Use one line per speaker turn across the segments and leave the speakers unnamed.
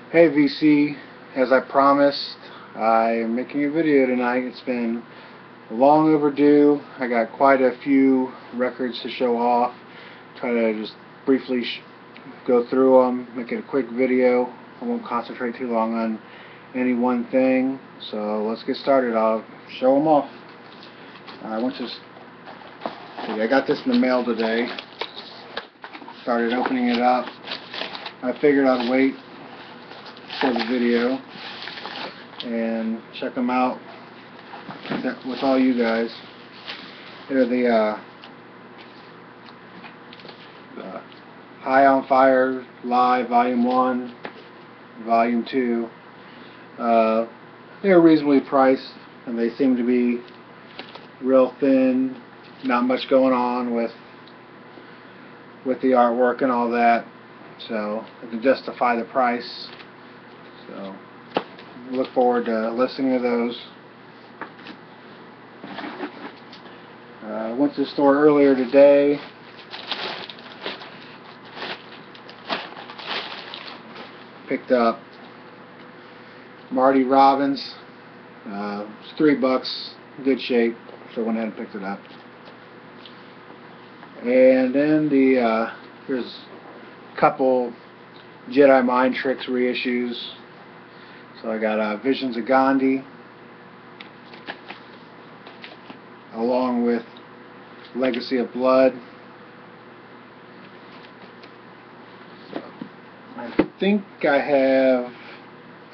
Hey VC, as I promised, I am making a video tonight. It's been long overdue. I got quite a few records to show off. Try to just briefly go through them, make it a quick video. I won't concentrate too long on any one thing. So let's get started. I'll show them off. I went to. I got this in the mail today. Started opening it up. I figured I'd wait for the video and check them out with all you guys. They're the High on Fire Live Volume 1, Volume 2. They're reasonably priced, and they seem to be real thin, not much going on with the artwork and all that, so I can justify the price. So look forward to listening to those. I went to the store earlier today. Picked up Marty Robbins. It's $3, good shape, so I went ahead and picked it up. And then here's a couple Jedi Mind Tricks reissues. So I got Visions of Gandhi, along with Legacy of Blood. So I think I have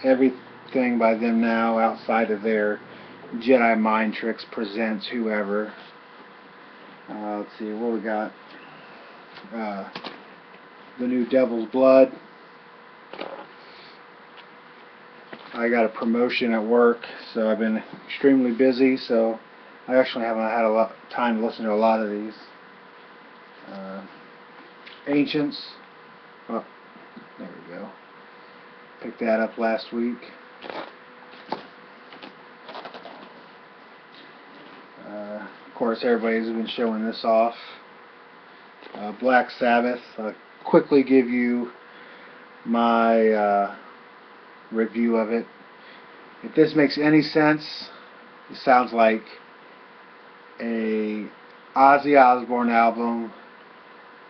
everything by them now outside of their Jedi Mind Tricks Presents whoever. Let's see what we got. The new Devil's Blood. I got a promotion at work, so I've been extremely busy, so I actually haven't had a lot of time to listen to a lot of these. Ancients. Oh, there we go. Picked that up last week. Of course, everybody's been showing this off. Black Sabbath. I'll quickly give you my review of it. If this makes any sense, it sounds like a Ozzy Osbourne album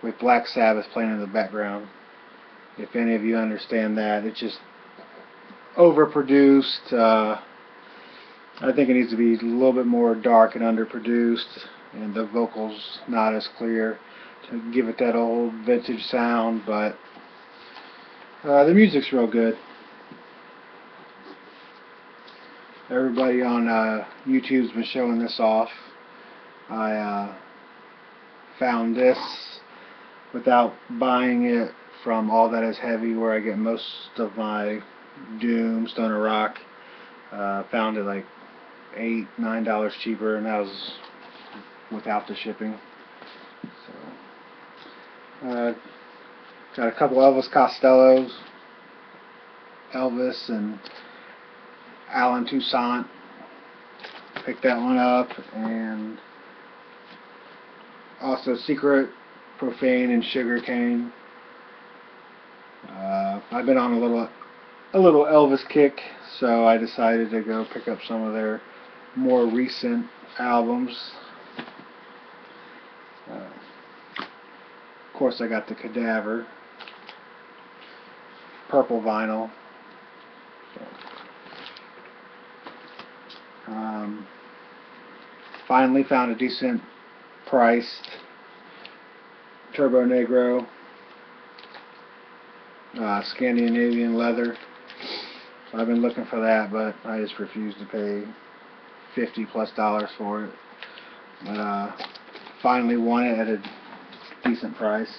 with Black Sabbath playing in the background. If any of you understand that, it's just overproduced. I think it needs to be a little bit more dark and underproduced, and the vocals not as clear to give it that old vintage sound, but the music's real good. Everybody on YouTube's been showing this off. I found this without buying it from All That Is Heavy, where I get most of my Doom, Stoner Rock. Found it like $8, $9 cheaper, and that was without the shipping. So, got a couple Elvis Costellos, Elvis and Alan Toussaint. Picked that one up, and also Secret, Profane, and Sugarcane. I've been on a little Elvis kick, so I decided to go pick up some of their more recent albums. Of course, I got the Cadaver, purple vinyl. Finally found a decent priced Turbo Negro Scandinavian leather. So I've been looking for that, but I just refused to pay $50+ for it. But finally won it at a decent price.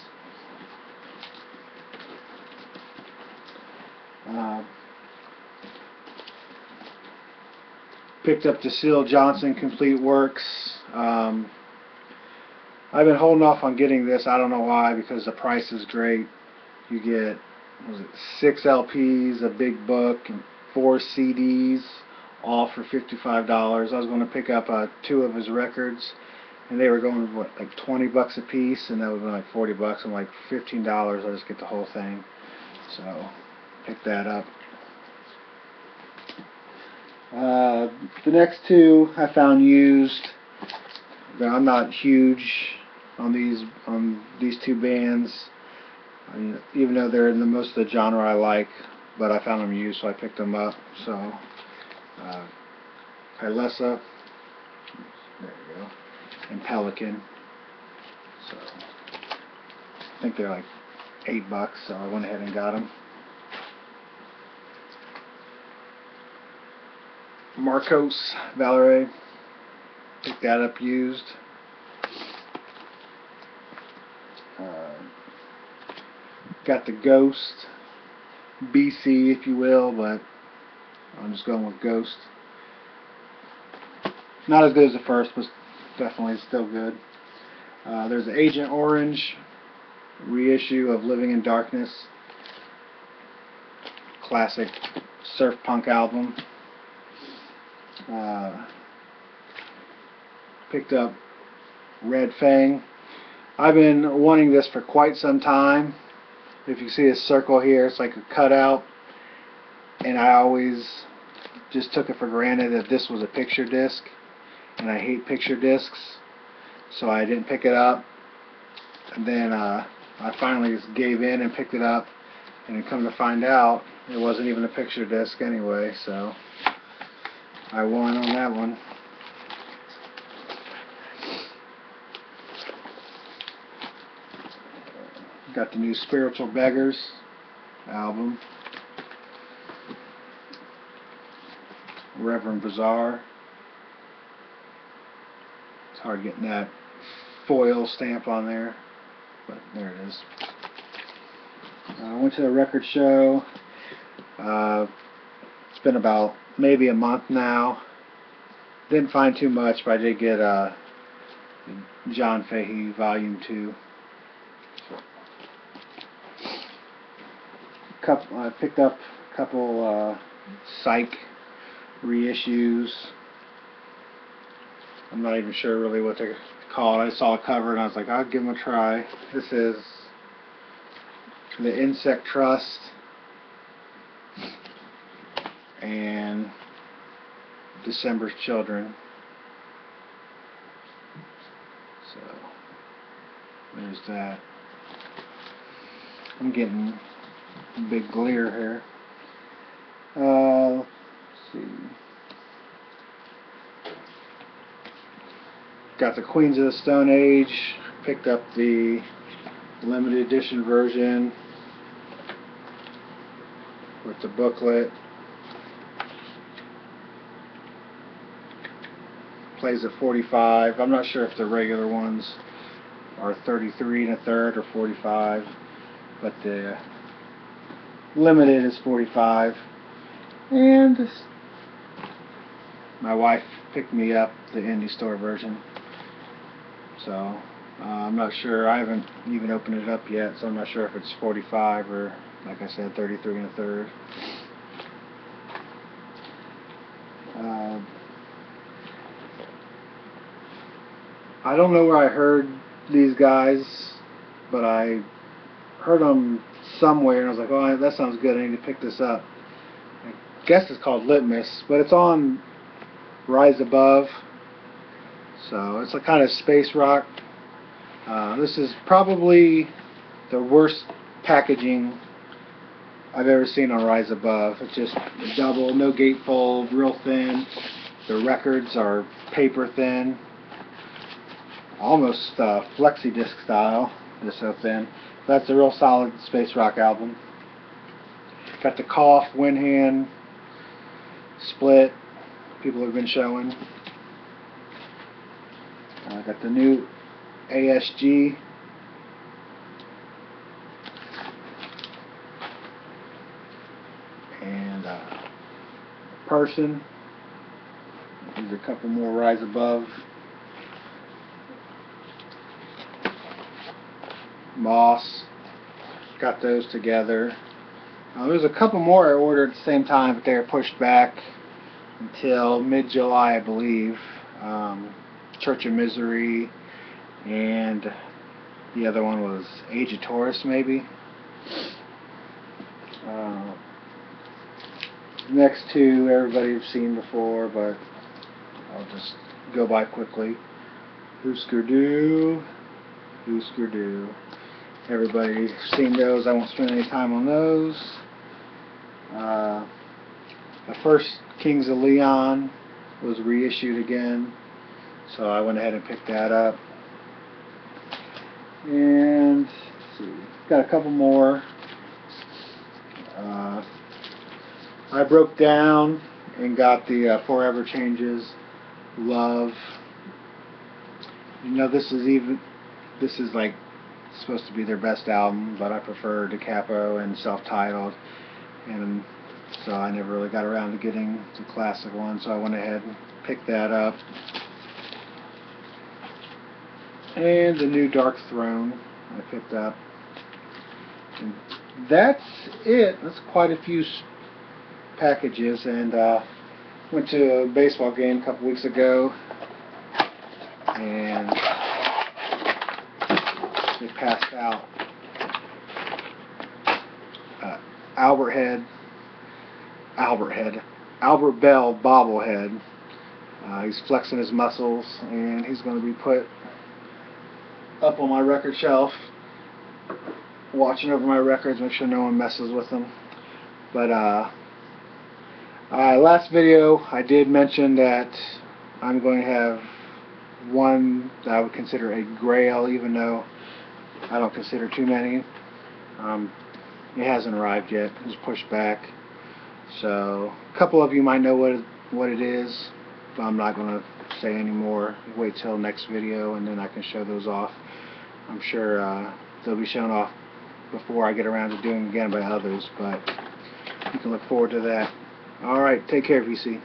Picked up the Seal Johnson Complete Works. I've been holding off on getting this. I don't know why, because the price is great. You get, what was it, 6 LPs, a big book, and 4 CDs, all for $55. I was going to pick up 2 of his records, and they were going, what, like $20 a piece, and that would have been like $40. I'm like, $15, I'll just get the whole thing. So pick that up. The next two I found used. I'm not huge on these two bands, even though they're in most of the genre I like, but I found them used, so I picked them up. So Kylesa, there you go, and Pelican. So I think they're like $8, so I went ahead and got them. Marcos Valerie, picked that up used. Got the Ghost BC, if you will, but I'm just going with Ghost. Not as good as the first, but definitely still good. There's the Agent Orange reissue of Living in Darkness, classic surf punk album. Picked up Red Fang. I've been wanting this for quite some time. If you see a circle here, it's like a cutout, and I always just took it for granted that this was a picture disc, and I hate picture discs, so I didn't pick it up. And then I finally just gave in and picked it up, and then come to find out it wasn't even a picture disc anyway, so I won on that one. Got the new Spiritual Beggars album. Reverend Bizarre. It's hard getting that foil stamp on there, but there it is. I went to the record show. It's been about maybe a month now. Didn't find too much, but I did get John Fahey Volume 2. I picked up a couple Psych reissues. I'm not even sure really what to call it. I saw a cover and I was like, I'll give them a try. This is the Insect Trust and December's Children. So there's that. I'm getting big glare here. Let's see. Got the Queens of the Stone Age. Picked up the limited edition version with the booklet. Plays at 45. I'm not sure if the regular ones are 33 1/3 or 45, but the limited is 45. And my wife picked me up the indie store version, so I'm not sure. I haven't even opened it up yet, so I'm not sure if it's 45 or, like I said, 33 1/3. I don't know where I heard these guys, but I heard them somewhere, and I was like, oh, that sounds good, I need to pick this up. I guess it's called Litmus, but it's on Rise Above, so it's a kind of space rock. This is probably the worst packaging I've ever seen on Rise Above. It's just a double, no gatefold, real thin. The records are paper thin, almost flexi disc style. Just so thin. That's a real solid space rock album. Got the Cough, Windhand, Split. People have been showing. Got the new ASG. And Person. There's a couple more Rise Above. Moss. Got those together. There's a couple more I ordered at the same time, but they were pushed back until mid-July, I believe. Church of Misery, and the other one was Age of Taurus, maybe. The next two everybody have seen before, but I'll just go by quickly. Husker Du, Husker Du. Everybody's seen those. I won't spend any time on those. The first Kings of Leon was reissued again, so I went ahead and picked that up. And let's see, got a couple more. I broke down and got the Forever Changes Love. You know, this is like supposed to be their best album, but I prefer Da Capo and Self-Titled, and so I never really got around to getting the classic one, so I went ahead and picked that up. And the new Dark Throne I picked up. And that's it. That's quite a few packages, and went to a baseball game a couple weeks ago, and they passed out Albert Bell bobblehead. He's flexing his muscles, and he's going to be put up on my record shelf, watching over my records, make sure no one messes with them. But last video I did mention that I'm going to have one that I would consider a grail, even though I don't consider too many. It hasn't arrived yet. It was pushed back. So a couple of you might know what it is, but I'm not going to say any more. Wait till next video and then I can show those off. I'm sure they'll be shown off before I get around to doing them again by others, but you can look forward to that. Alright, take care, VC.